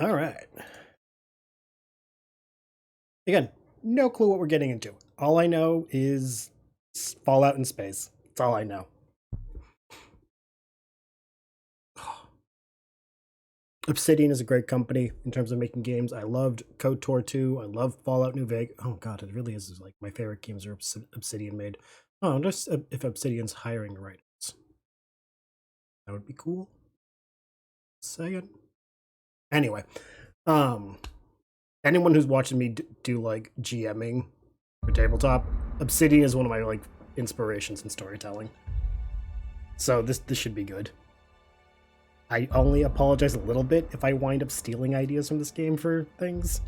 All right. Again, no clue what we're getting into. All I know is Fallout in space. That's all I know. Obsidian is a great company in terms of making games. I loved KOTOR 2. I love Fallout New Vegas. Oh god, it really is like my favorite games are Obsidian made. Oh, just if Obsidian's hiring writers. That would be cool. Second. Anyway, anyone who's watching me do like GMing for tabletop, Obsidian is one of my like inspirations in storytelling. So this should be good. I only apologize a little bit if I wind up stealing ideas from this game for things.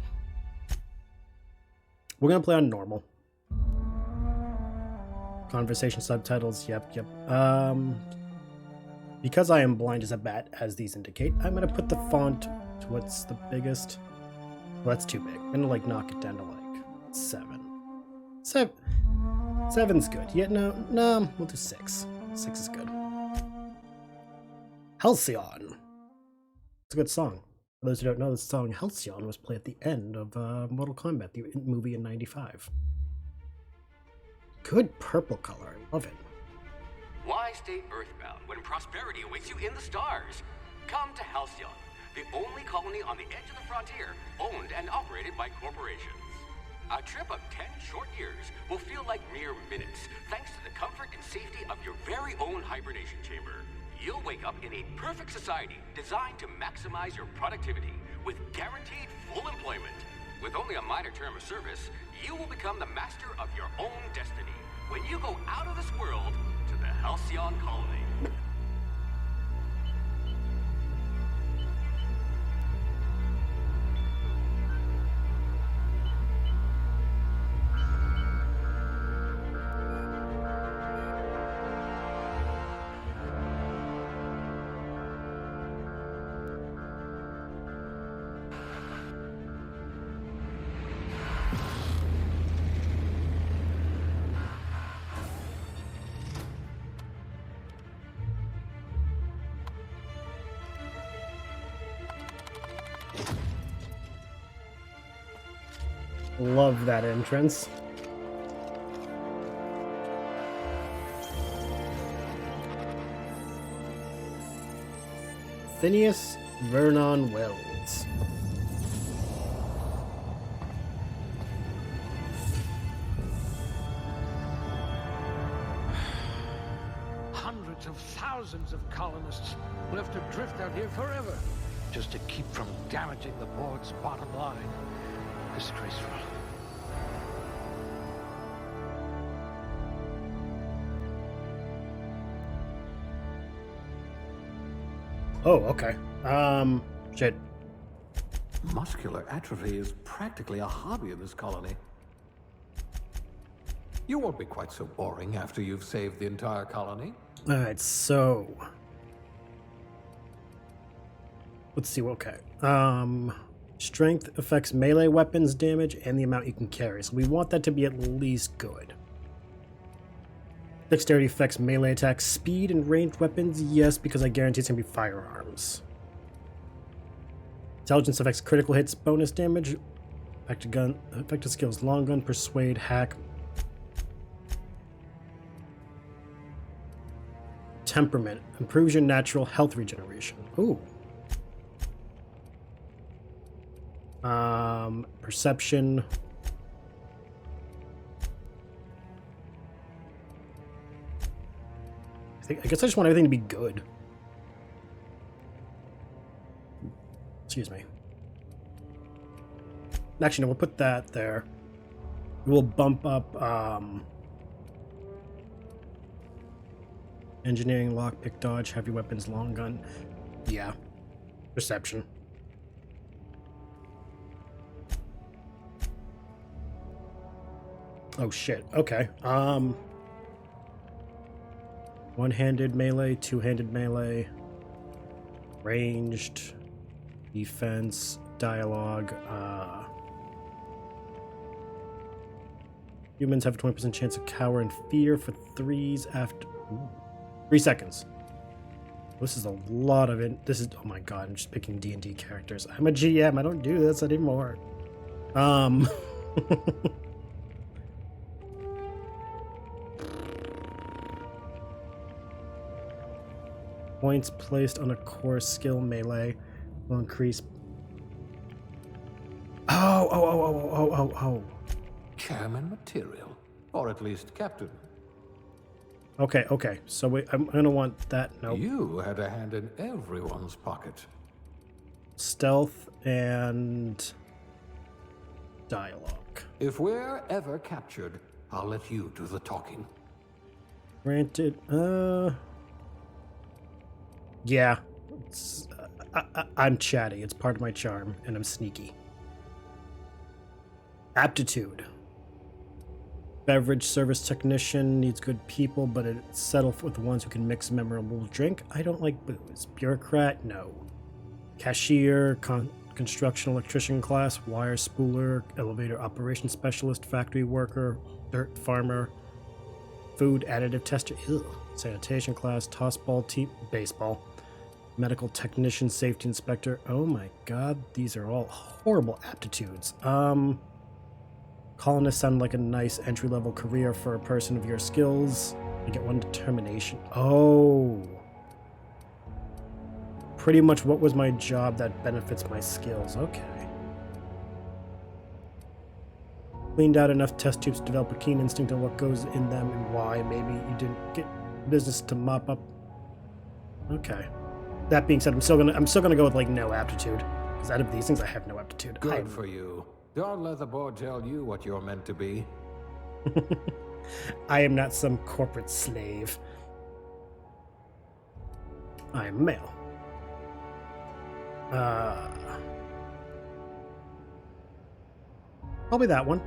We're gonna play on normal. Conversation subtitles, yep. Because I am blind as a bat, as these indicate, I'm gonna put the font to what's the biggest. Well, that's too big. I'm gonna like knock it down to like 7. 7's good. Yeah, no, we'll do 6. 6 is good. Halcyon. It's a good song. For those who don't know, the song Halcyon was played at the end of Mortal Kombat, the movie in '95. Good purple color. I love it. Why stay earthbound when prosperity awaits you in the stars? Come to Halcyon, the only colony on the edge of the frontier, owned and operated by corporations. A trip of 10 short years will feel like mere minutes, thanks to the comfort and safety of your very own hibernation chamber. You'll wake up in a perfect society designed to maximize your productivity with guaranteed full employment. With only a minor term of service, you will become the master of your own destiny when you go out of this world to the Halcyon colony. Love that entrance. Phineas Vernon Wells. Hundreds of thousands of colonists left adrift out here forever, just to keep from damaging the board's bottom line. Disgraceful. Oh, okay. Shit. Muscular atrophy is practically a hobby in this colony. You won't be quite so boring after you've saved the entire colony. Alright, so let's see. Okay. Strength affects melee weapons damage and the amount you can carry. So we want that to be at least good. Dexterity affects melee attacks, speed, and ranged weapons. Yes, because I guarantee it's going to be firearms. Intelligence affects critical hits, bonus damage. Effective skills: long gun, persuade, hack. Temperament improves your natural health regeneration. Ooh. Perception. I guess I just want everything to be good. Excuse me. Actually, no, we'll put that there. We'll bump up engineering, lockpick, dodge, heavy weapons, long gun. Yeah. Perception. Oh shit. Okay. One-handed melee, two-handed melee, ranged, defense, dialogue. Humans have a 20% chance of cower and fear for 3 seconds. This is a lot of it. This is, oh my god, I'm just picking D&D characters. I'm a GM, I don't do this anymore. Points placed on a core skill melee will increase. Oh. Chairman material. Or at least captain. Okay. So I'm gonna want that. Nope. You had a hand in everyone's pocket. Stealth and dialogue. If we're ever captured, I'll let you do the talking. Granted, yeah. I'm chatty. It's part of my charm, and I'm sneaky. Aptitude. Beverage service technician needs good people, but it's settled with the ones who can mix a memorable drink. I don't like booze. Bureaucrat, no. Cashier, construction electrician class, wire spooler, elevator operations specialist, factory worker, dirt farmer, food additive tester, ew. Sanitation class, tossball team, baseball, medical technician, safety inspector. Oh my god, these are all horrible aptitudes. Colonist sounded like a nice entry-level career for a person of your skills. I get one determination. Oh. Pretty much what was my job that benefits my skills. Okay. Cleaned out enough test tubes to develop a keen instinct on what goes in them and why. Maybe you didn't get business to mop up. Okay. That being said, I'm still gonna go with like no aptitude. Because out of these things I have no aptitude. Good for you. Don't let the board tell you what you're meant to be. I am not some corporate slave. I am male. Probably that one.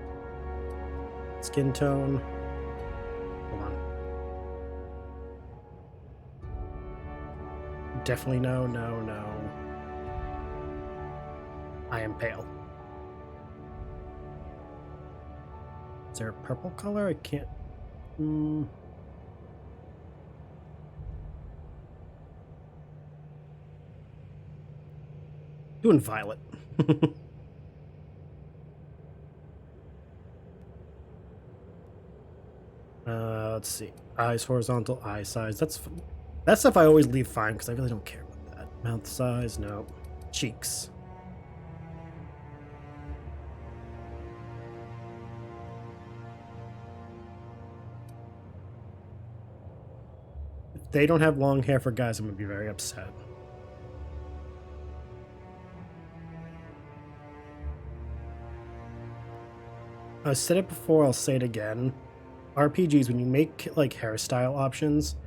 Skin tone. Hold on. Definitely no. I am pale. Is there a purple color? I can't. Doing violet. Let's see. Eyes horizontal, eye size. That stuff I always leave fine because I really don't care about that. Mouth size, no. Cheeks. If they don't have long hair for guys, I'm gonna be very upset. I said it before, I'll say it again. RPGs, when you make like hairstyle options,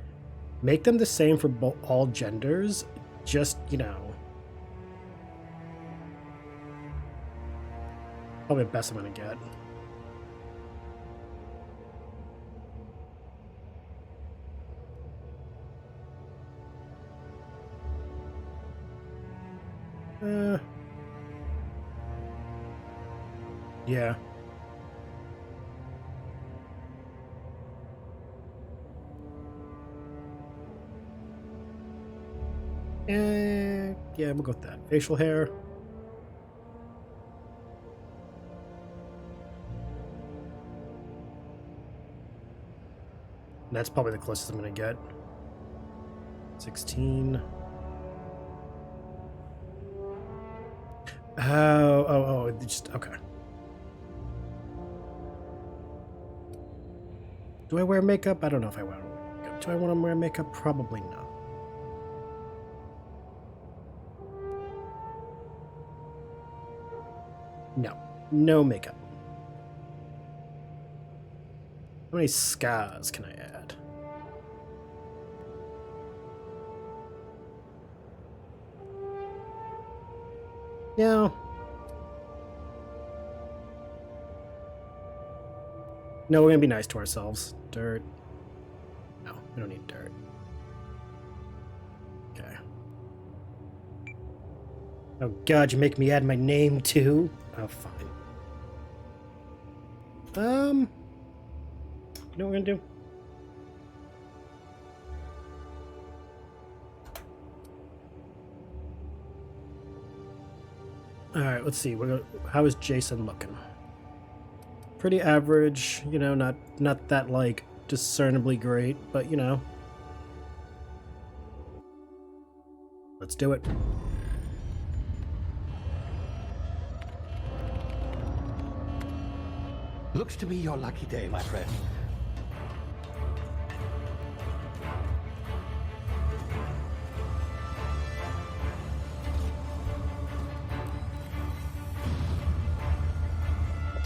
make them the same for all genders. Just, you know. Probably the best I'm gonna get. Yeah. Yeah, we'll go with that. Facial hair. That's probably the closest I'm gonna get. 16. Oh, just, okay. Do I wear makeup? I don't know if I wear makeup. Do I want to wear makeup? Probably not. No makeup. How many scars can I add? No. No, we're gonna be nice to ourselves. Dirt. No, we don't need dirt. Okay. Oh god, you make me add my name too? Oh, fine. You know what we're gonna do? All right, let's see. How is Jason looking? Pretty average, you know, not that like discernibly great, but you know. Let's do it. Looks to be your lucky day, my friend.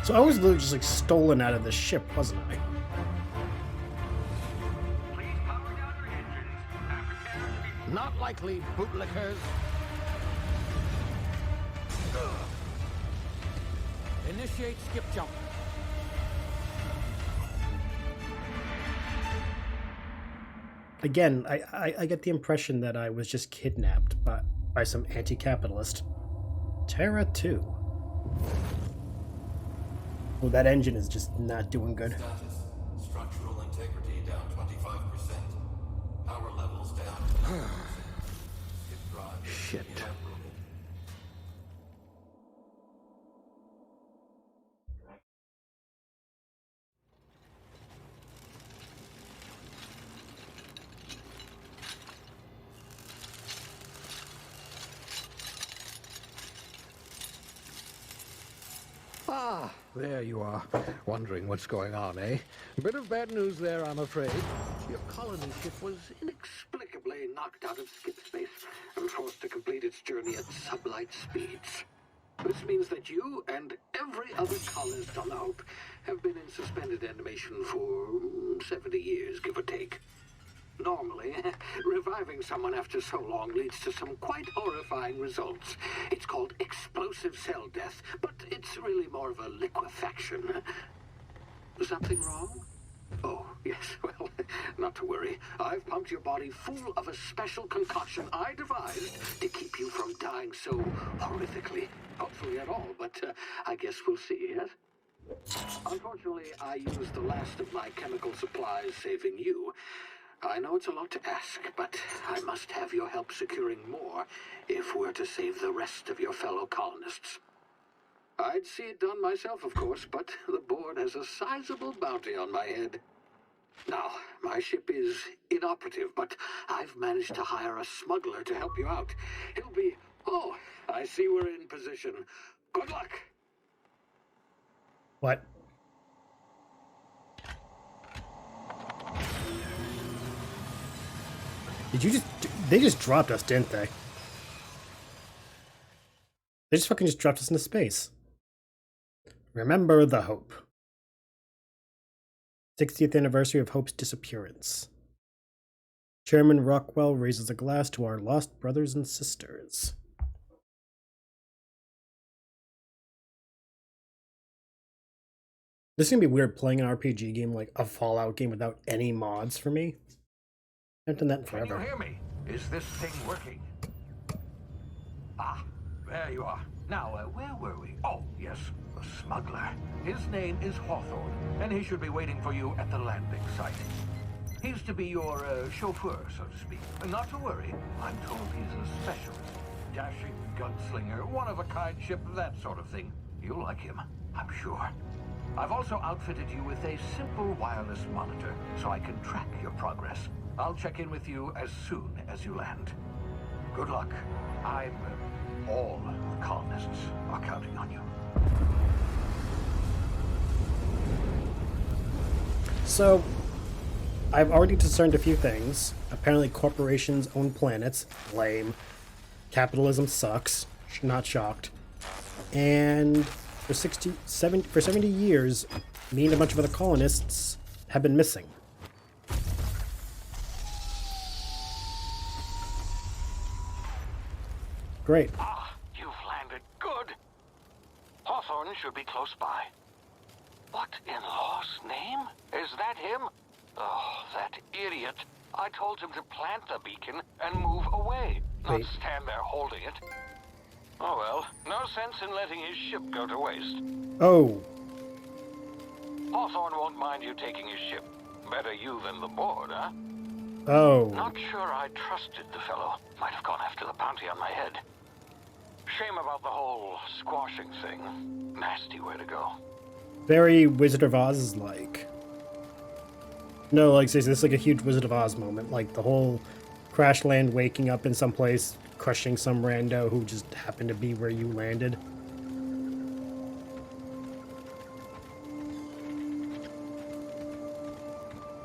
So I was literally just like stolen out of the ship, wasn't I? Please power down your engines and prepare to be... Not likely, bootlickers. Initiate skip jump. Again, I get the impression that I was just kidnapped by some anti-capitalist. Terra 2. Oh, that engine is just not doing good. Status. Structural integrity down 25%. Power levels down. Skip drive. Shit. Inoperable. Ah, there you are. Wondering what's going on, eh? Bit of bad news there, I'm afraid. Your colony ship was inexplicably knocked out of skip space and forced to complete its journey at sublight speeds. This means that you and every other colonist on the Hope have been in suspended animation for 70 years, give or take. Normally, reviving someone after so long leads to some quite horrifying results. It's called explosive cell death, but it's really more of a liquefaction. Something wrong? Oh, yes, well, not to worry. I've pumped your body full of a special concoction I devised to keep you from dying so horrifically. Hopefully at all, but I guess we'll see, yes? Unfortunately, I used the last of my chemical supplies saving you. I know it's a lot to ask, but I must have your help securing more if we're to save the rest of your fellow colonists. I'd see it done myself, of course, but the board has a sizable bounty on my head. Now, my ship is inoperative, but I've managed to hire a smuggler to help you out. He'll be... Oh, I see we're in position. Good luck! What? They just dropped us, didn't they? They just fucking dropped us into space. Remember the Hope. 60th anniversary of Hope's disappearance. Chairman Rockwell raises a glass to our lost brothers and sisters. This is gonna be weird playing an RPG game like a Fallout game without any mods for me. I haven't done that in forever. Can you hear me? Is this thing working? Ah, there you are. Now, where were we? Oh, yes, the smuggler. His name is Hawthorne, and he should be waiting for you at the landing site. He's to be your chauffeur, so to speak. Not to worry, I'm told he's a specialist. Dashing gunslinger, one-of-a-kind ship, that sort of thing. You'll like him, I'm sure. I've also outfitted you with a simple wireless monitor, so I can track your progress. I'll check in with you as soon as you land. Good luck. All the colonists are counting on you. So, I've already discerned a few things. Apparently corporations own planets. Lame. Capitalism sucks. Not shocked. And for 70 years, me and a bunch of other colonists have been missing. Great. Ah, you've landed. Good. Hawthorne should be close by. What in law's name? Is that him? Oh, that idiot. I told him to plant the beacon and move away, not Wait. stand there holding it. Oh well, no sense in letting his ship go to waste. Oh. Hawthorne won't mind you taking his ship. Better you than the board, huh? Oh. Not sure I trusted the fellow. Might have gone after the bounty on my head. Shame about the whole squashing thing. Nasty way to go. Very Wizard of Oz like. No, like seriously, this is like a huge Wizard of Oz moment. Like the whole crash land, waking up in some place, crushing some rando who just happened to be where you landed.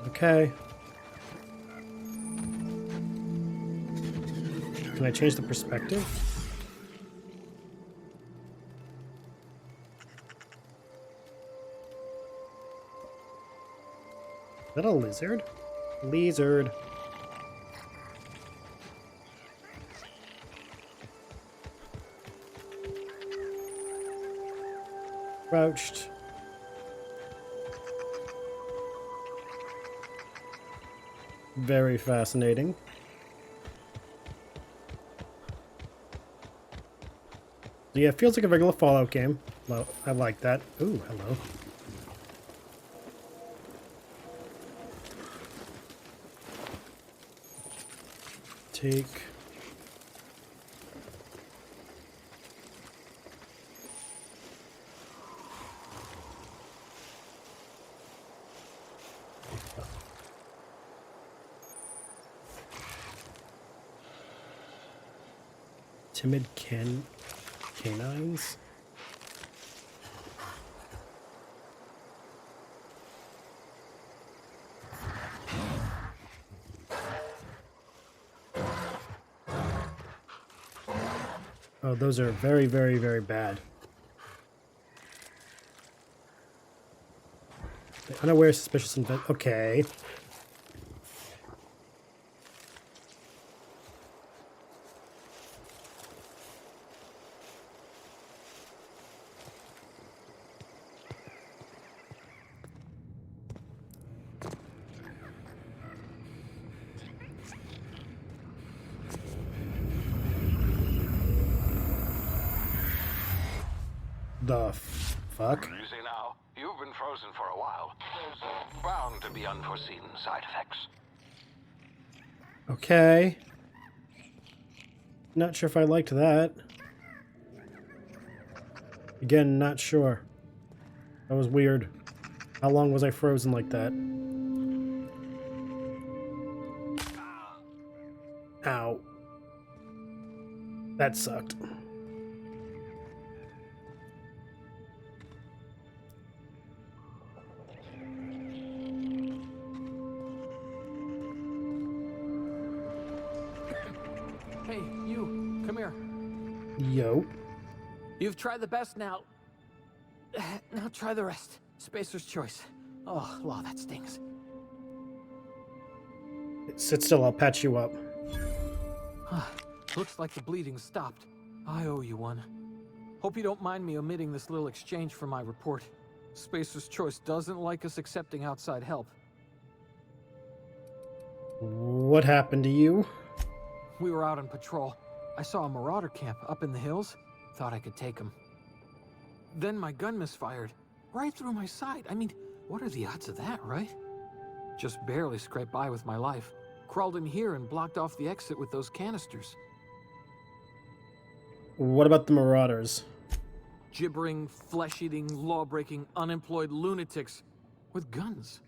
Okay. Can I change the perspective? Is that a lizard? Lizard. Crouched. Very fascinating. Yeah, it feels like a regular Fallout game. Well, I like that. Ooh, hello. Take. Timid canines? Oh, those are very, very, very bad. The unaware suspicious invent. Okay. The fuck? You see now, you've been frozen for a while. There's bound to be unforeseen side effects. Okay. Not sure if I liked that. Again, not sure. That was weird. How long was I frozen like that? Ow. That sucked. Hey, you, come here. Yo. You've tried the best now. Now try the rest. Spacer's choice. Oh, law, that stings. Sit still, I'll patch you up. Looks like the bleeding stopped. I owe you one. Hope you don't mind me omitting this little exchange from my report. Spacer's choice doesn't like us accepting outside help. What happened to you? We were out on patrol. I saw a marauder camp up in the hills. Thought I could take him. Then my gun misfired. Right through my side. I mean, what are the odds of that, right? Just barely scraped by with my life. Crawled in here and blocked off the exit with those canisters. What about the Marauders? Gibbering, flesh-eating, law-breaking, unemployed lunatics with guns.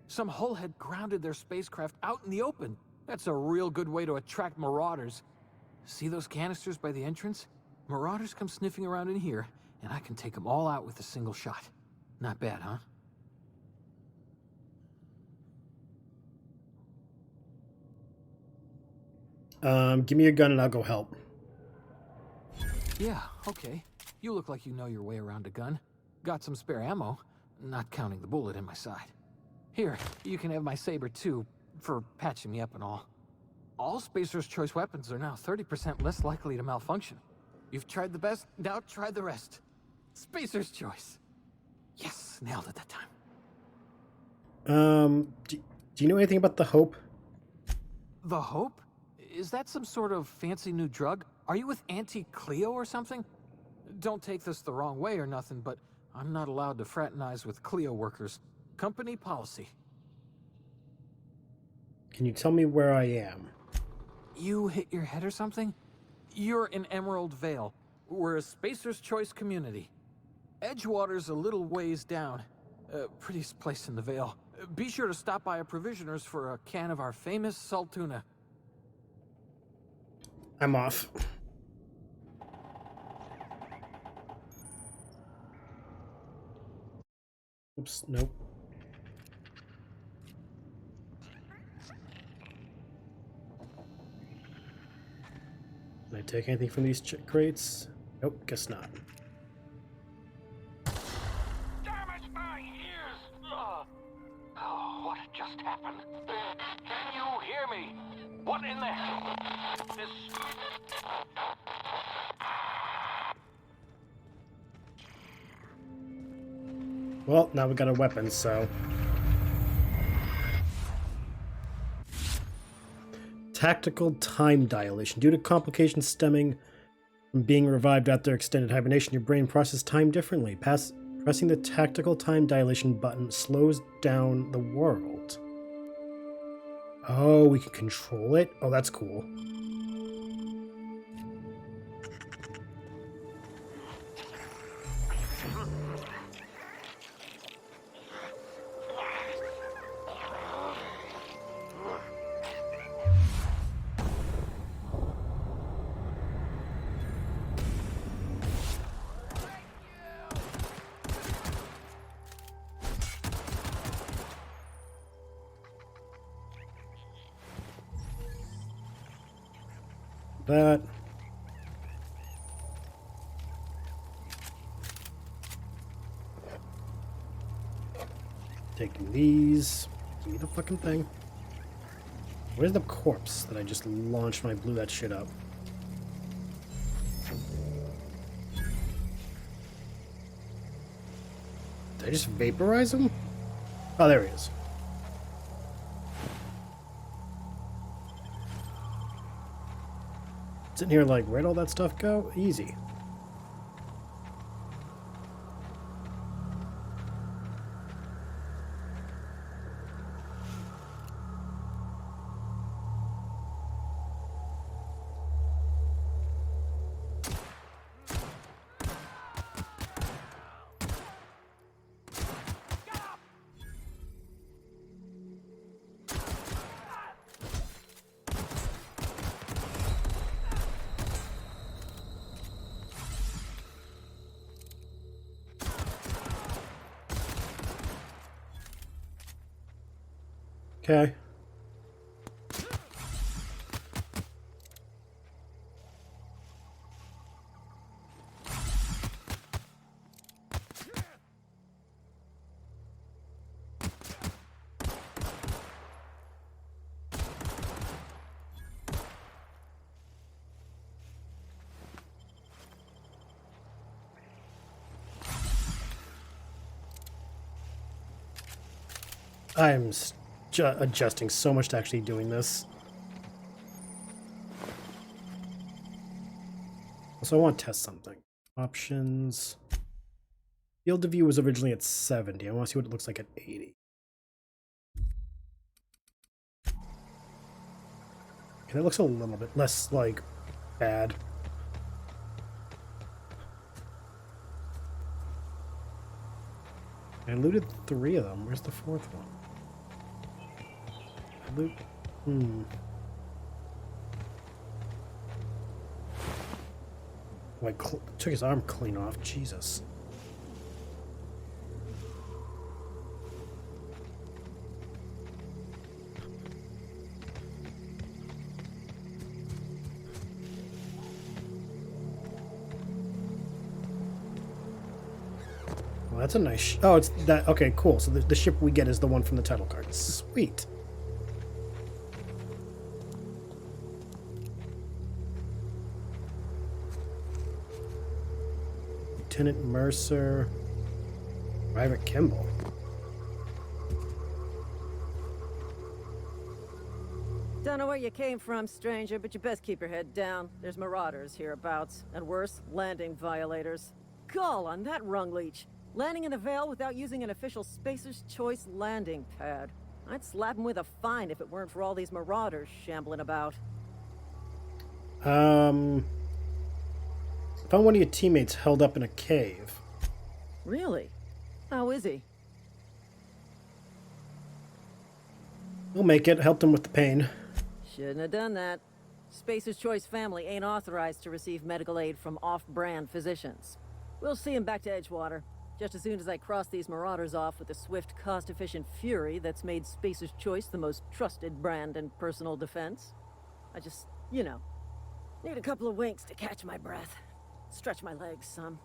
Some hullhead grounded their spacecraft out in the open. That's a real good way to attract marauders. See those canisters by the entrance? Marauders come sniffing around in here, and I can take them all out with a single shot. Not bad, huh? Give me your gun and I'll go help. Yeah, okay. You look like you know your way around a gun. Got some spare ammo, not counting the bullet in my side. Here, you can have my saber too, for patching me up and all. All Spacer's choice weapons are now 30% less likely to malfunction. You've tried the best, now try the rest. Spacer's choice. Yes, nailed it that time. Do you know anything about the Hope? The Hope? Is that some sort of fancy new drug? Are you with Auntie Cleo or something? Don't take this the wrong way or nothing, but I'm not allowed to fraternize with Cleo workers. Company policy. Can you tell me where I am? You hit your head or something? You're in Emerald Vale. We're a Spacer's Choice community. Edgewater's a little ways down. Prettiest place in the Vale. Be sure to stop by a provisioner's for a can of our famous salt tuna. I'm off. Oops, nope. Can I take anything from these crates? Nope, guess not. Damn it, my ears! Oh, what just happened? Can you hear me? What in the hell? This... Well, now we got a weapon, so... Tactical time dilation. Due to complications stemming from being revived after extended hibernation, your brain processes time differently. Pressing the tactical time dilation button slows down the world. Oh, we can control it? Oh, that's cool. That. Taking these. Give me the fucking thing. Where's the corpse that I just launched when I blew that shit up? Did I just vaporize him? Oh, there he is. Sitting here like, where'd all that stuff go? Easy. Okay. I'm adjusting so much to actually doing this. So I want to test something. Options. Field of view was originally at 70. I want to see what it looks like at 80. Okay, that looks a little bit less, like, bad. I looted 3 of them. Where's the 4th one? Like, took his arm clean off. Jesus. Well, that's a nice... oh, it's that... okay, cool. So the ship we get is the one from the title card. Sweet. Lieutenant Mercer, Private Kimball. Don't know where you came from, stranger, but you best keep your head down. There's marauders hereabouts, and worse, landing violators. Gall on that rung leech. Landing in the Vale without using an official Spacer's Choice landing pad. I'd slap him with a fine if it weren't for all these marauders shambling about. found one of your teammates held up in a cave. Really? How is he? We'll make it. Helped him with the pain. Shouldn't have done that. Spacer's Choice family ain't authorized to receive medical aid from off-brand physicians. We'll see him back to Edgewater, just as soon as I cross these marauders off with the swift, cost-efficient fury that's made Spacer's Choice the most trusted brand in personal defense. I just, you know, need a couple of winks to catch my breath. Stretch my legs some.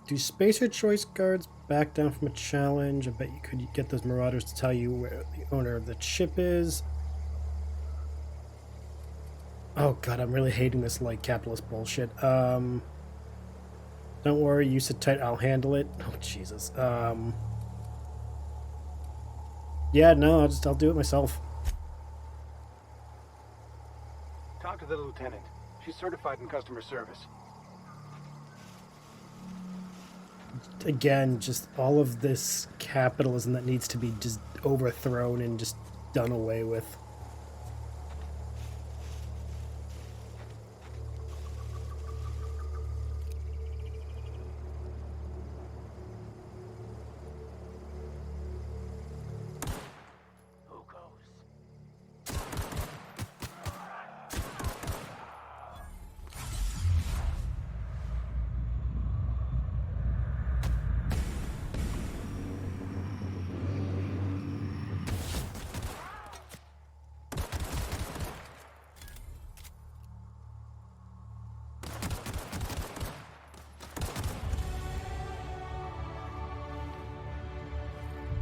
Do Spacer Choice guards back down from a challenge? I bet you could get those marauders to tell you where the owner of the chip is. Oh god, I'm really hating this light capitalist bullshit. Don't worry, you sit tight, I'll handle it. Oh Jesus. Yeah, no, I'll do it myself. Talk to the lieutenant. She's certified in customer service. Again, just all of this capitalism that needs to be just overthrown and just done away with.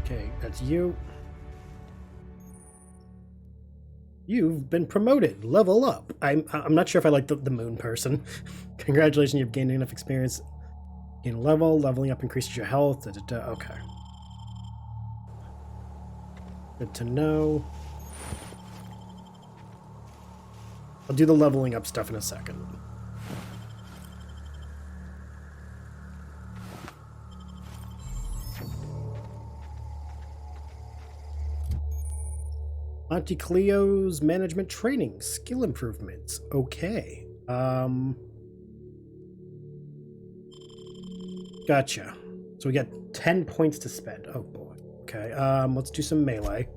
Okay, that's you. You've been promoted. Level up. I'm not sure if I like the moon person. Congratulations, you've gained enough experience. Gain a level. Leveling up increases your health. Da, da, da. Okay. Good to know. I'll do the leveling up stuff in a second. Auntie Cleo's management training, skill improvements. Okay. Gotcha. So we got 10 points to spend. Oh boy. Okay. Let's do some melee.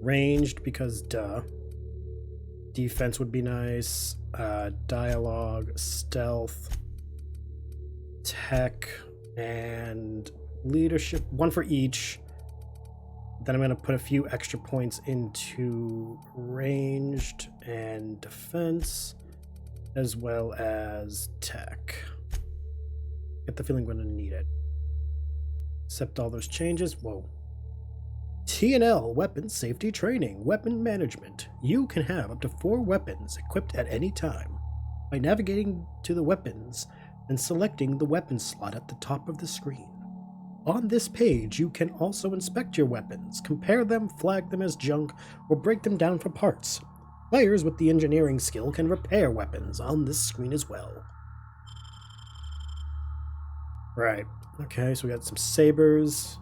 Ranged because duh. Defense would be nice. Dialogue, stealth, tech, and leadership. One for each. Then I'm going to put a few extra points into ranged and defense, as well as tech. Get the feeling I'm going to need it. Accept all those changes. Whoa. T&L Weapon Safety Training, Weapon Management. You can have up to 4 weapons equipped at any time by navigating to the weapons and selecting the weapon slot at the top of the screen. On this page, you can also inspect your weapons, compare them, flag them as junk, or break them down for parts. Players with the engineering skill can repair weapons on this screen as well. Right. Okay, so we got some sabers.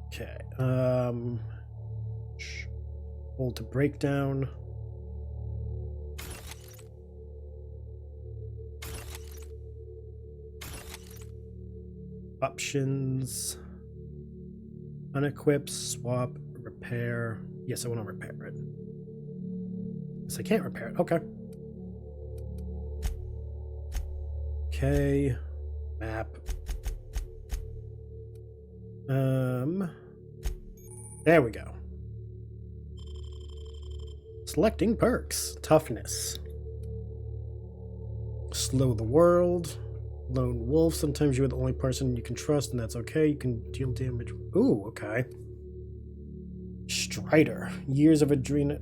Okay. Hold to break down. Options. Unequip, swap, repair. Yes, I want to repair it. Yes, I can't repair it. Okay. Okay. Map. There we go. Selecting perks. Toughness. Slow the world. Lone wolf. Sometimes you're the only person you can trust, and that's okay. You can deal damage. Ooh, okay. Strider. Years of Adrena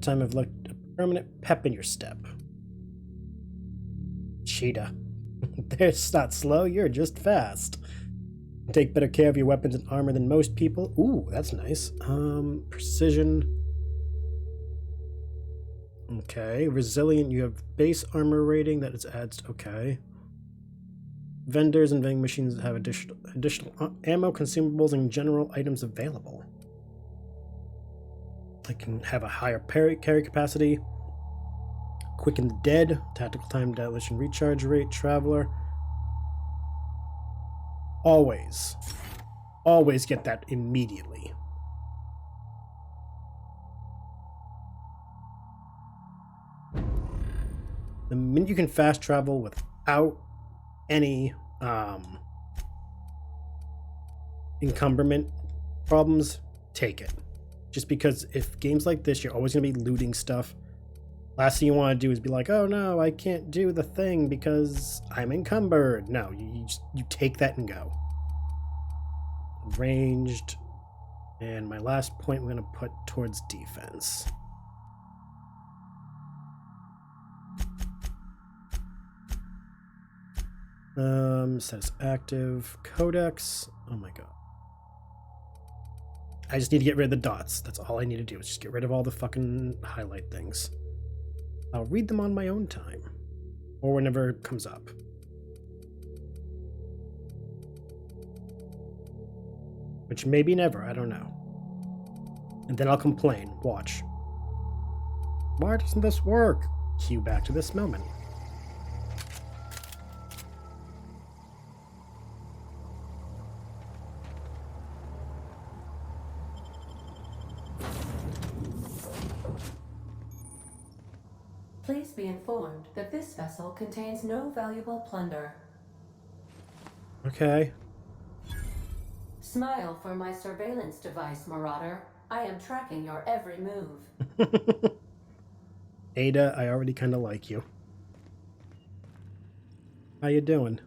time have left a permanent pep in your step. Cheetah. They're not slow, you're just fast. Take better care of your weapons and armor than most people. Ooh, that's nice. Precision. Okay. Resilient, you have base armor rating that is adds. Okay. Vendors and vending machines have additional ammo, consumables, and general items available. I can have a higher carry capacity. Quicken the dead. Tactical time dilation recharge rate. Traveler. Always. Always get that immediately. The minute you can fast travel without any encumberment problems, take it. Just because if games like this, you're always going to be looting stuff. Last thing you want to do is be like, oh no, I can't do the thing because I'm encumbered. No, you take that and go. Ranged. And my last point I'm going to put towards defense. Says active. Codex. Oh my god. I just need to get rid of the dots. That's all I need to do is just get rid of all the fucking highlight things. I'll read them on my own time. Or whenever it comes up. Which maybe never, I don't know. And then I'll complain. Watch. Why doesn't this work? Cue back to this moment. Please be informed that this vessel contains no valuable plunder. Okay. Smile for my surveillance device, Marauder. I am tracking your every move. Ada, I already kind of like you. How you doing?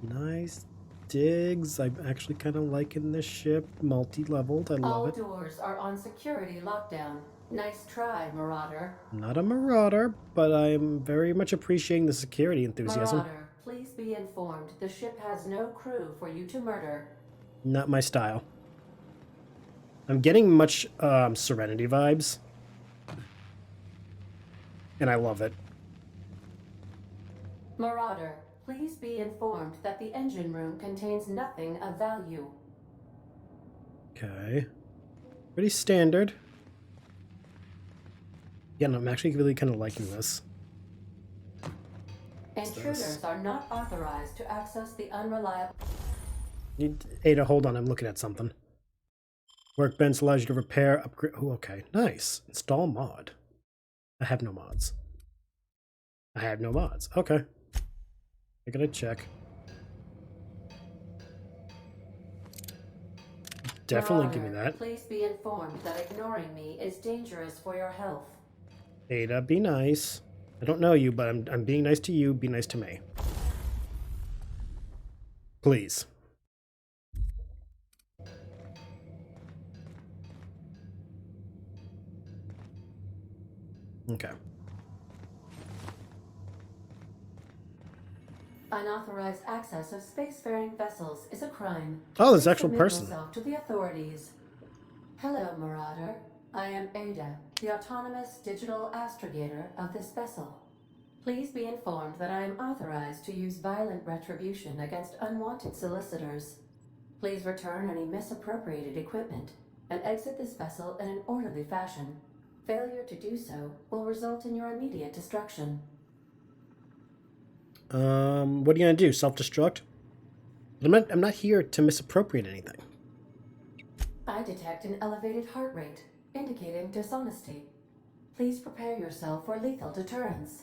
Nice digs. I'm actually kind of liking this ship. Multi-leveled. I love it. All doors are on security lockdown. Nice try, Marauder. I'm not a marauder, but I'm very much appreciating the security enthusiasm. Marauder, please be informed the ship has no crew for you to murder. Not my style. I'm getting much Serenity vibes. And I love it. Marauder, please be informed that the engine room contains nothing of value. Okay. Pretty standard. Yeah, no, I'm actually really kind of liking this. Intruders are not authorized to access the unreliable... Ada, hold on, I'm looking at something. Workbench allows you to repair, upgrade... Oh, okay. Nice. Install mod. I have no mods. I have no mods. Okay. I gotta check. Definitely Marauder, give me that. Please be informed that ignoring me is dangerous for your health. Ada, be nice. I don't know you, but I'm being nice to you. Be nice to me. Please. Okay. Unauthorized access of spacefaring vessels is a crime. Oh, there's Please actual submit person. yourself to the authorities. Hello, Marauder. I am Ada, the autonomous digital astrogator of this vessel. Please be informed that I am authorized to use violent retribution against unwanted solicitors. Please return any misappropriated equipment and exit this vessel in an orderly fashion. Failure to do so will result in your immediate destruction. What are you gonna do? Self-destruct? I'm not here to misappropriate anything. I detect an elevated heart rate, indicating dishonesty. Please prepare yourself for lethal deterrence.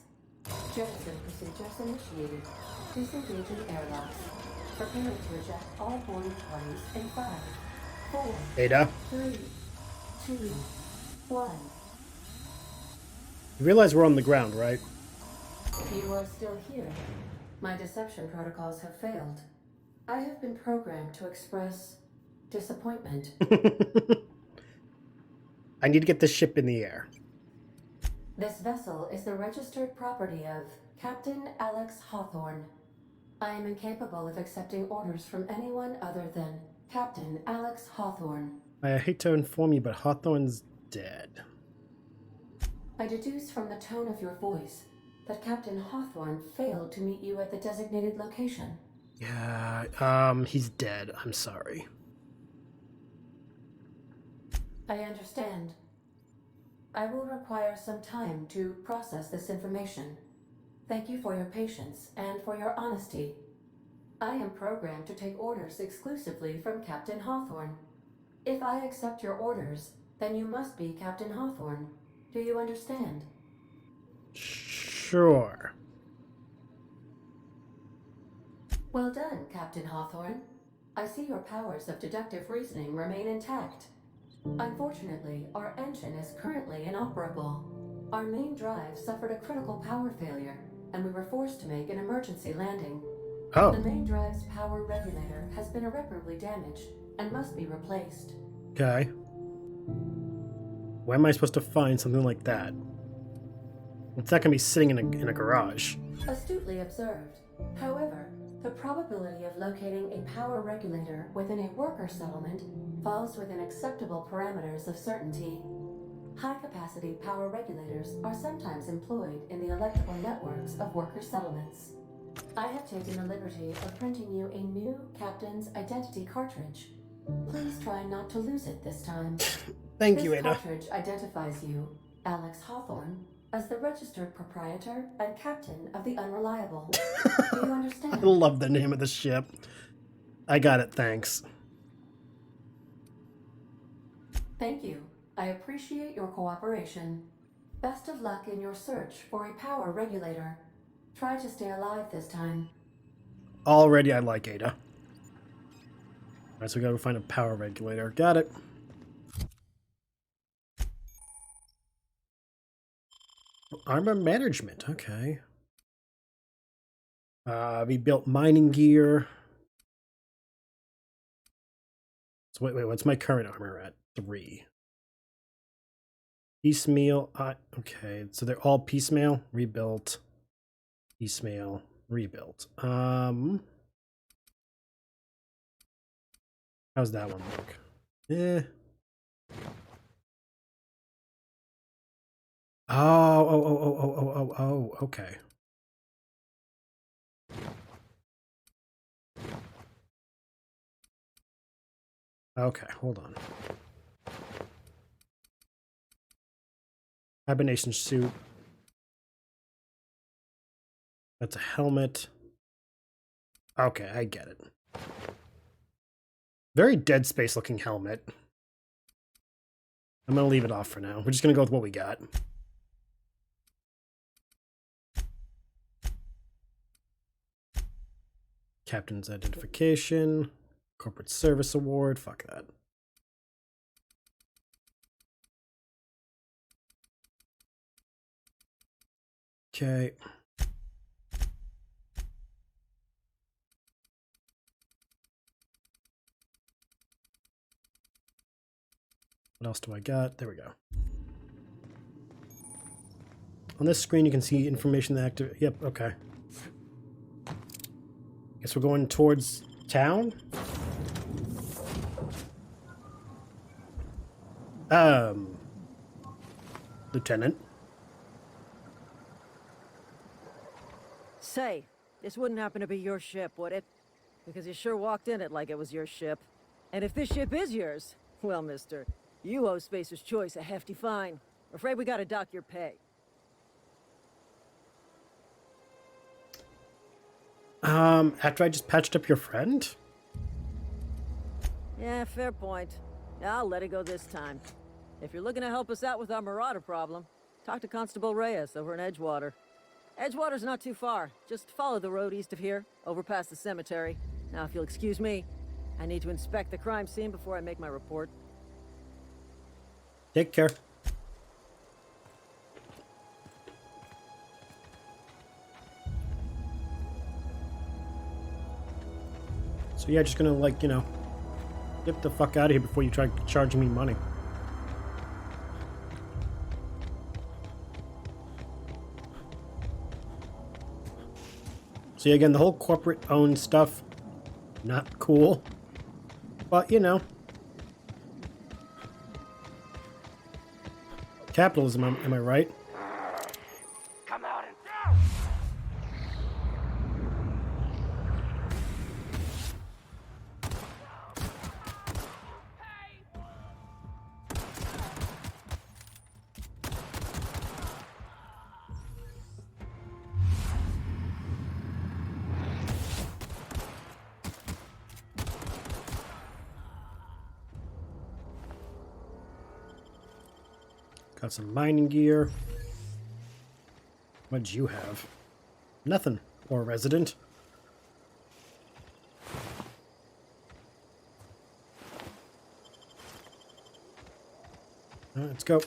Jettison procedures initiated. Disengaging airlocks. Preparing to eject all boarding parties in 5, 4, Ada, 3, 2, 1. you realize we're on the ground, right? You are still here. My deception protocols have failed. I have been programmed to express disappointment. I need to get this ship in the air. This vessel is the registered property of Captain Alex Hawthorne. I am incapable of accepting orders from anyone other than Captain Alex Hawthorne. I hate to inform you, but Hawthorne's dead. I deduce from the tone of your voice that Captain Hawthorne failed to meet you at the designated location. Yeah, he's dead. I'm sorry. I understand. I will require some time to process this information. Thank you for your patience and for your honesty. I am programmed to take orders exclusively from Captain Hawthorne. If I accept your orders, then you must be Captain Hawthorne. Do you understand? Sure. Well done, Captain Hawthorne. I see your powers of deductive reasoning remain intact. Unfortunately, our engine is currently inoperable. Our main drive suffered a critical power failure, and we were forced to make an emergency landing. Oh. The main drive's power regulator has been irreparably damaged and must be replaced. Okay. Where am I supposed to find something like that? It's not gonna be sitting in a garage. Astutely observed. However, the probability of locating a power regulator within a worker settlement falls within acceptable parameters of certainty. High-capacity power regulators are sometimes employed in the electrical networks of worker settlements. I have taken the liberty of printing you a new Captain's Identity cartridge. Please try not to lose it this time. Thank you, This Ada. cartridge identifies you, Alex Hawthorne, as the registered proprietor and captain of the Unreliable. Do you I understand? love the name of the ship. I got it, thanks. Thank you. I appreciate your cooperation. Best of luck in your search for a power regulator. Try to stay alive this time. Already I like Ada. Alright, so we gotta find a power regulator. Got it. Armor management, okay. We built mining gear. So wait, what's my current armor at? 3. Piecemeal, okay, so they're all piecemeal, rebuilt, piecemeal, rebuilt. How's that one look? Oh, okay. Okay, hold on. Hibernation suit. That's a helmet. Okay, I get it. Very Dead Space looking helmet. I'm gonna leave it off for now. We're just gonna go with what we got. Captain's identification. Corporate service award. Fuck that. Okay. What else do I got? There we go. On this screen, you can see information that active. Yep, okay. Guess we're going towards town? Lieutenant. Say, this wouldn't happen to be your ship, would it? Because you sure walked in it like it was your ship. And if this ship is yours, well, mister, you owe Spacer's Choice a hefty fine. Afraid we gotta dock your pay. After I just patched up your friend? Yeah, fair point. I'll let it go this time. If you're looking to help us out with our marauder problem, talk to Constable Reyes over in Edgewater. Edgewater's not too far. Just follow the road east of here, over past the cemetery. Now, if you'll excuse me, I need to inspect the crime scene before I make my report. Take care. So yeah, just gonna, like, you know, get the fuck out of here before you try charging me money. So yeah, again, the whole corporate-owned stuff, not cool. But, you know. Capitalism, am I right? Come out and Got some mining gear. What'd you have? Nothing, poor resident. All right, let's go.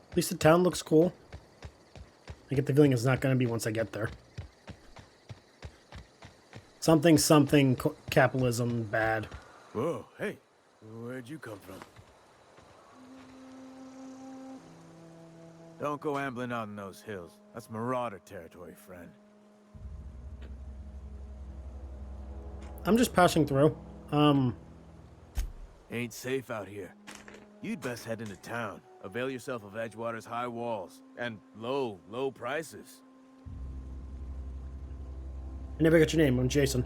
At least the town looks cool. I get the feeling it's not going to be once I get there. Something, capitalism, bad. Whoa, hey, where'd you come from? Don't go ambling out in those hills. That's marauder territory, friend. I'm just passing through. Ain't safe out here. You'd best head into town. Avail yourself of Edgewater's high walls and low prices. I never got your name. I'm Jason.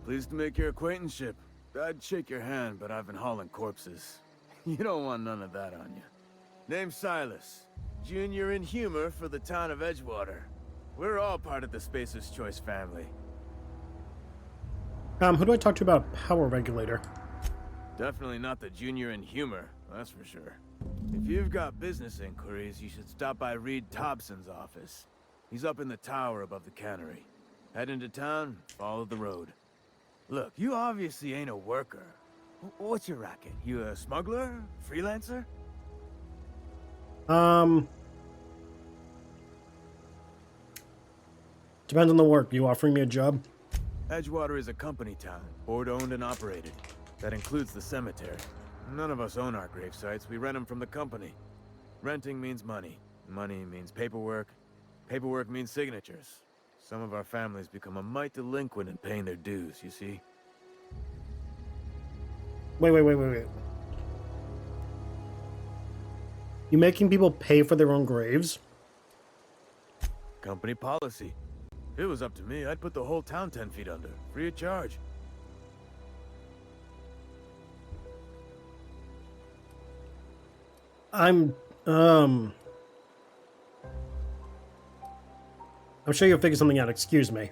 Pleased to make your acquaintanceship. I'd shake your hand, but I've been hauling corpses. You don't want none of that on you. Name's Silas. Junior in humor for the town of Edgewater. We're all part of the Spacer's Choice family. Who do I talk to about power regulator? Definitely not the junior in humor, that's for sure. If you've got business inquiries, you should stop by Reed Thompson's office. He's up in the tower above the cannery. Head into town, follow the road. Look, you obviously ain't a worker. What's your racket? You a smuggler? Freelancer? Depends on the work. You offering me a job? Edgewater is a company town, board-owned and operated. That includes the cemetery. None of us own our grave sites. We rent them from the company. Renting means money. Money means paperwork. Paperwork means signatures. Some of our families become a mite delinquent in paying their dues, you see? Wait. You making people pay for their own graves? Company policy. If it was up to me, I'd put the whole town 10 feet under, free of charge. I'm sure you'll figure something out. Excuse me.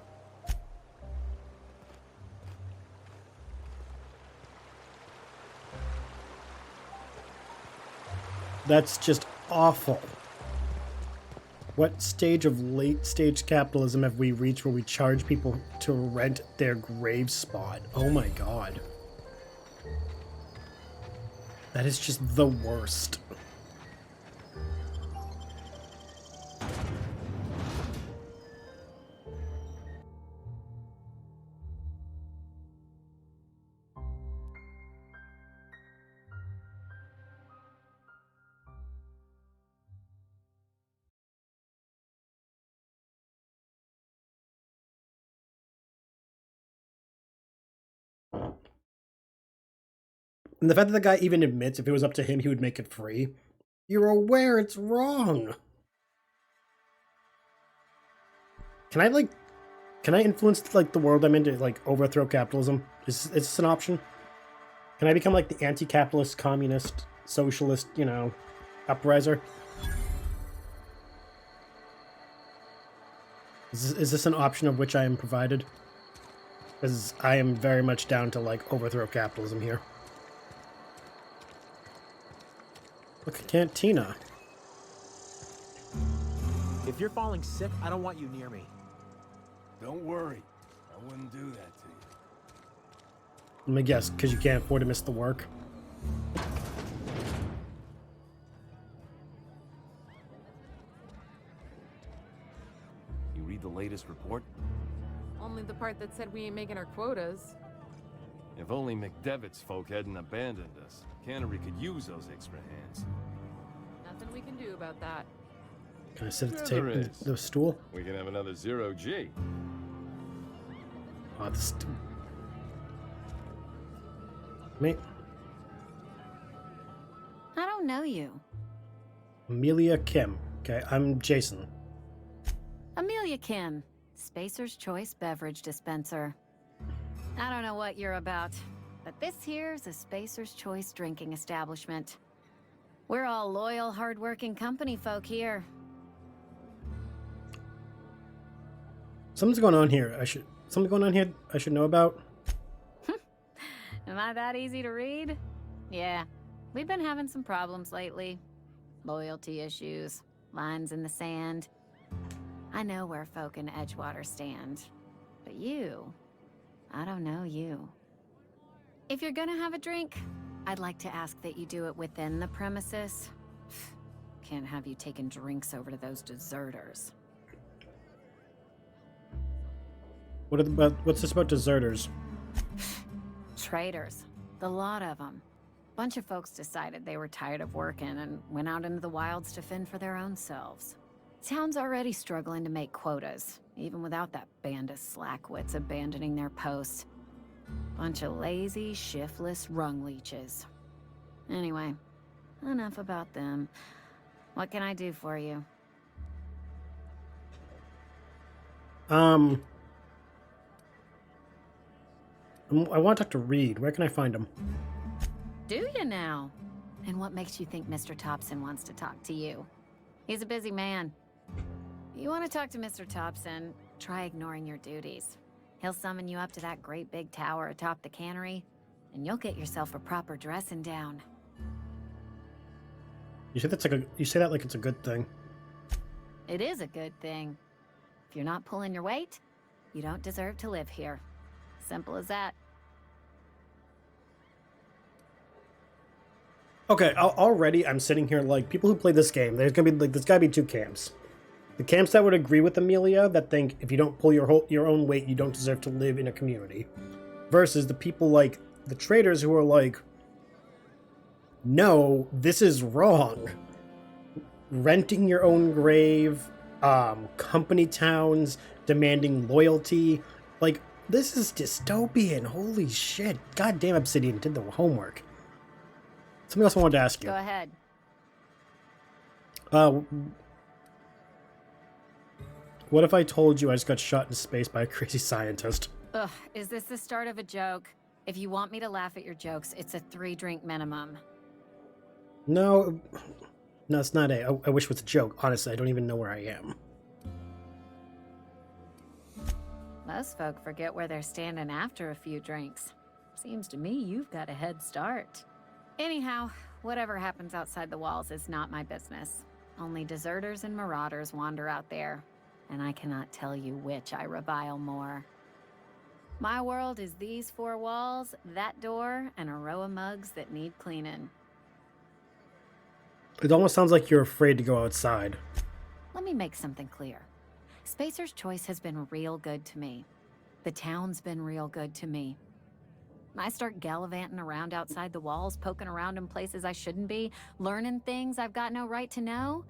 That's just awful. What stage of late-stage capitalism have we reached where we charge people to rent their grave spot? Oh my god. That is just the worst. And the fact that the guy even admits if it was up to him, he would make it free. You're aware it's wrong. Can I influence, the world I'm in to, overthrow capitalism? Is this an option? Can I become, the anti-capitalist, communist, socialist, upriser? Is this an option of which I am provided? Because I am very much down to, overthrow capitalism here. Look, a cantina. If you're falling sick, I don't want you near me. Don't worry. I wouldn't do that to you. Let me guess, because you can't afford to miss the work. You read the latest report? Only the part that said we ain't making our quotas. If only McDevitt's folk hadn't abandoned us. Cannery could use those extra hands. Nothing we can do about that. Can I sit at the There table, is. the stool? We can have another 0G. Oh, the stool. Me? I don't know you. Amelia Kim. Okay, I'm Jason. Amelia Kim, Spacer's Choice Beverage Dispenser. I don't know what you're about, but this here's a Spacer's Choice drinking establishment. We're all loyal, hard-working company folk here. Something's going on here. Something going on here I should know about. Am I that easy to read? Yeah, we've been having some problems lately. Loyalty issues, lines in the sand. I know where folk in Edgewater stand. But you, I don't know you. If you're gonna have a drink, I'd like to ask that you do it within the premises. Can't have you taking drinks over to those deserters. What's this about deserters? Traitors. The lot of them. Bunch of folks decided they were tired of working and went out into the wilds to fend for their own selves. Town's already struggling to make quotas, even without that band of slackwits abandoning their posts. Bunch of lazy, shiftless rung leeches. Anyway, enough about them. What can I do for you? I want to talk to Reed. Where can I find him? Do you now? And what makes you think Mr. Thompson wants to talk to you? He's a busy man. You want to talk to Mr. Thompson, try ignoring your duties. He'll summon you up to that great big tower atop the cannery, and you'll get yourself a proper dressing down. You say that like it's a good thing. It is a good thing. If you're not pulling your weight, you don't deserve to live here. Simple as that. Okay, already I'm sitting here like, people who play this game, there's gotta be two camps. The camps that would agree with Amelia, that think if you don't pull your own weight, you don't deserve to live in a community. Versus the people like the traders who are like, no, this is wrong. Renting your own grave, company towns, demanding loyalty. Like, this is dystopian. Holy shit. Goddamn, Obsidian did the homework. Something else I wanted to ask you. Go ahead. What if I told you I just got shot in space by a crazy scientist? Ugh, is this the start of a joke? If you want me to laugh at your jokes, it's a 3-drink minimum. No, it's not I wish it was a joke. Honestly, I don't even know where I am. Most folk forget where they're standing after a few drinks. Seems to me you've got a head start. Anyhow, whatever happens outside the walls is not my business. Only deserters and marauders wander out there, and I cannot tell you which I revile more. My world is these 4 walls, that door, and a row of mugs that need cleaning. It almost sounds like you're afraid to go outside. Let me make something clear. Spacer's Choice has been real good to me. The town's been real good to me. I start gallivanting around outside the walls, poking around in places I shouldn't be, learning things I've got no right to know.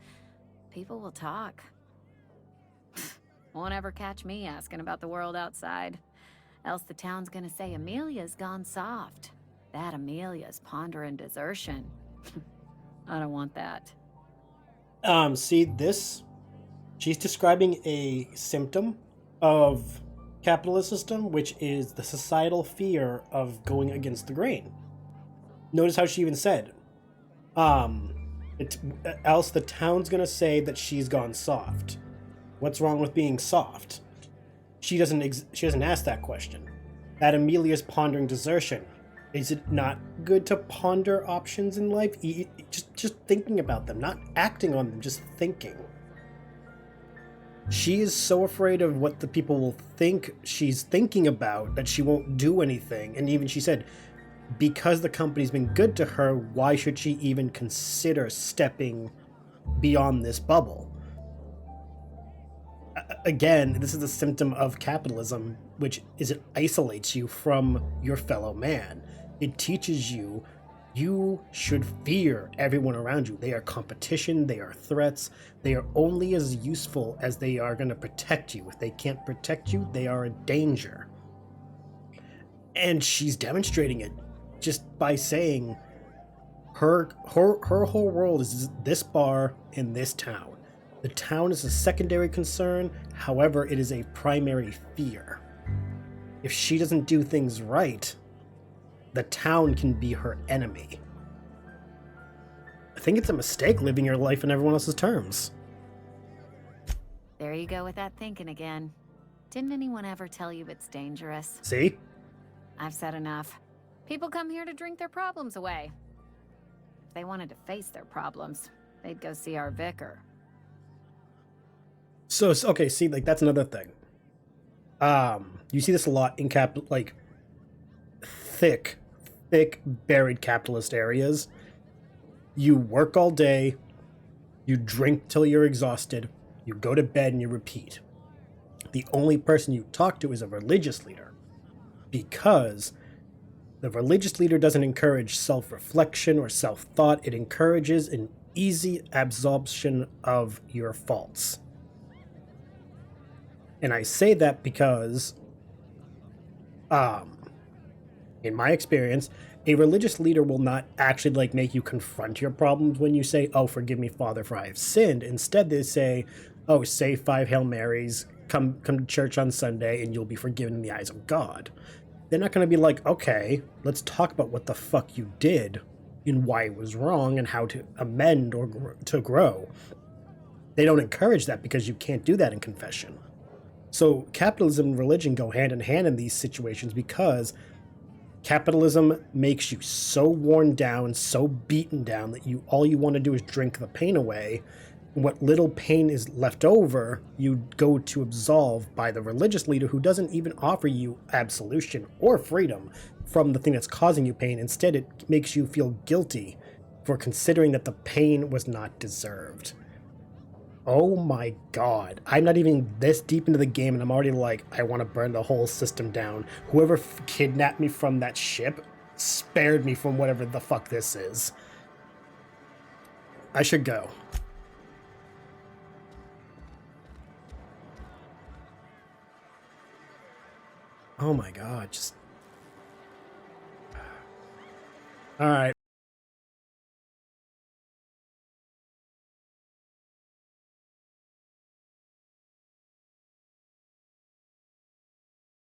People will talk. Won't ever catch me asking about the world outside. Else the town's gonna say Amelia's gone soft. That Amelia's pondering desertion. I don't want that. See this? She's describing a symptom of capitalist system, which is the societal fear of going against the grain. Notice how she even said, else the town's gonna say that she's gone soft. What's wrong with being soft? She doesn't ask that question. That Amelia's pondering desertion. Is it not good to ponder options in life? Just thinking about them, not acting on them, just thinking. She is so afraid of what the people will think she's thinking about that she won't do anything. And even she said, because the company's been good to her, why should she even consider stepping beyond this bubble? Again, this is a symptom of capitalism, which is it isolates you from your fellow man. It teaches you should fear everyone around you. They are competition, they are threats, they are only as useful as they are going to protect you. If they can't protect you, they are a danger. And she's demonstrating it just by saying her whole world is this bar in this town. The town is a secondary concern, however, it is a primary fear. If she doesn't do things right, the town can be her enemy. I think it's a mistake living your life on everyone else's terms. There you go with that thinking again. Didn't anyone ever tell you it's dangerous? See? I've said enough. People come here to drink their problems away. If they wanted to face their problems, they'd go see our vicar. So, okay, see, like, that's another thing. You see this a lot in thick, buried capitalist areas. You work all day, you drink till you're exhausted, you go to bed and you repeat. The only person you talk to is a religious leader, because the religious leader doesn't encourage self-reflection or self-thought. It encourages an easy absorption of your faults. And I say that because, in my experience, a religious leader will not actually like make you confront your problems when you say, "Oh, forgive me, Father, for I have sinned." Instead, they say, "Oh, say 5 Hail Marys, come to church on Sunday, and you'll be forgiven in the eyes of God." They're not going to be like, "Okay, let's talk about what the fuck you did and why it was wrong and how to amend or to grow." They don't encourage that because you can't do that in confession. So capitalism and religion go hand in hand in these situations because capitalism makes you so worn down, so beaten down that all you want to do is drink the pain away. And what little pain is left over, you go to absolve by the religious leader who doesn't even offer you absolution or freedom from the thing that's causing you pain. Instead, it makes you feel guilty for considering that the pain was not deserved. Oh my god. I'm not even this deep into the game and I'm already like, I want to burn the whole system down. Whoever kidnapped me from that ship spared me from whatever the fuck this is. I should go. Oh my god, just... Alright.